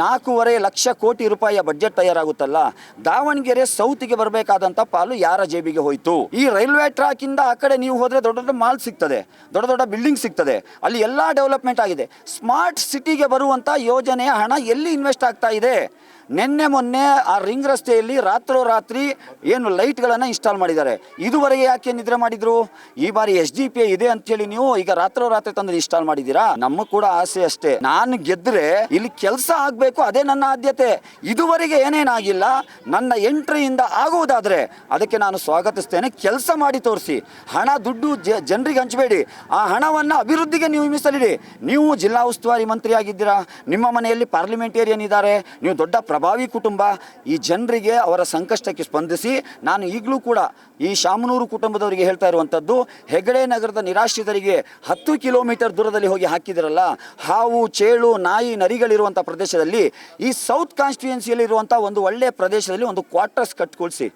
4.5 ಲಕ್ಷ ಕೋಟಿ ರೂಪಾಯಿಯ ಬಜೆಟ್ ತಯಾರಾಗುತ್ತಲ್ಲ, ದಾವಣಗೆರೆ ಸೌತ್ಗೆ ಬರಬೇಕಾದಂಥ ಪಾಲು ಯಾರ ಜೇಬಿಗೆ ಹೋಯಿತು? ಈ ರೈಲ್ವೆ ಟ್ರ್ಯಾಕ್ ಇಂದ ಆ ಕಡೆ ನೀವು ಹೋದರೆ ದೊಡ್ಡ ದೊಡ್ಡ ಮಾಲ್ ಸಿಗ್ತದೆ, ದೊಡ್ಡ ದೊಡ್ಡ ಬಿಲ್ಡಿಂಗ್ ಸಿಗ್ತದೆ, ಅಲ್ಲಿ ಎಲ್ಲ ಡೆವಲಪ್ಮೆಂಟ್ ಆಗಿದೆ. ಸ್ಮಾರ್ಟ್ ಸಿಟಿಗೆ ಬರುವಂಥ ಯೋಜನೆಯ ಹಣ ಎಲ್ಲಿ ಇನ್ವೆಸ್ಟ್ ಆಗ್ತಾ ಇದೆ? ಮೊನ್ನೆ ಆ ರಿಂಗ್ ರಸ್ತೆಯಲ್ಲಿ ರಾತ್ರೋರಾತ್ರಿ ಏನು ಲೈಟ್ಗಳನ್ನು ಇನ್ಸ್ಟಾಲ್ ಮಾಡಿದ್ದಾರೆ. ಇದುವರೆಗೆ ಯಾಕೆ ನಿದ್ರೆ ಮಾಡಿದ್ರು? ಈ ಬಾರಿ SDPI ಇದೆ ಅಂತೇಳಿ ನೀವು ಈಗ ರಾತ್ರೋರಾತ್ರಿ ತಂದು ಇನ್ಸ್ಟಾಲ್ ಮಾಡಿದ್ದೀರಾ? ನಮ್ಮ ಕೂಡ ಆಸೆ ಅಷ್ಟೇ, ನಾನು ಗೆದ್ರೆ ಇಲ್ಲಿ ಕೆಲಸ ಆಗಬೇಕು, ಅದೇ ನನ್ನ ಆದ್ಯತೆ. ಇದುವರೆಗೆ ಏನೇನಾಗಿಲ್ಲ, ನನ್ನ ಎಂಟ್ರಿಯಿಂದ ಆಗುವುದಾದರೆ ಅದಕ್ಕೆ ನಾನು ಸ್ವಾಗತಿಸ್ತೇನೆ. ಕೆಲಸ ಮಾಡಿ ತೋರಿಸಿ. ಹಣ ದುಡ್ಡು ಜನರಿಗೆ ಹಂಚಬೇಡಿ, ಆ ಹಣವನ್ನು ಅಭಿವೃದ್ಧಿಗೆ ನೀವು ಮೀಸಲಿಡಿ. ನೀವು ಜಿಲ್ಲಾ ಉಸ್ತುವಾರಿ ಮಂತ್ರಿ ಆಗಿದ್ದೀರಾ, ನಿಮ್ಮ ಮನೆಯಲ್ಲಿ ಪಾರ್ಲಿಮೆಂಟೇರಿಯನ್ ಇದ್ದಾರೆ, ನೀವು ದೊಡ್ಡ ಪ್ರಭಾವಿ ಕುಟುಂಬ. ಈ ಜನರಿಗೆ ಅವರ ಸಂಕಷ್ಟಕ್ಕೆ ಸ್ಪಂದಿಸಿ. ನಾನು ಈಗಲೂ ಕೂಡ ಈ ಶಾಮನೂರು ಕುಟುಂಬದವರಿಗೆ ಹೇಳ್ತಾ ಇರುವಂಥದ್ದು, ಹೆಗಡೆ ನಗರದ ನಿರಾಶ್ರಿತರಿಗೆ 10 ಕಿಲೋಮೀಟರ್ ದೂರದಲ್ಲಿ ಹೋಗಿ ಹಾಕಿದಿರಲ್ಲ, ಹಾವು ಚೇಳು ನಾಯಿ ನರಿಗಳಿರುವಂಥ ಪ್ರದೇಶದಲ್ಲಿ ಈ ಸೌತ್ ಕಾನ್ಸ್ಟಿಟ್ಯೂಯೆನ್ಸಿಯಲ್ಲಿರುವಂಥ ಒಂದು ಒಳ್ಳೆಯ ಪ್ರದೇಶದಲ್ಲಿ ಒಂದು ಕ್ವಾರ್ಟರ್ಸ್ ಕಟ್ಕೊಳಿಸಿ.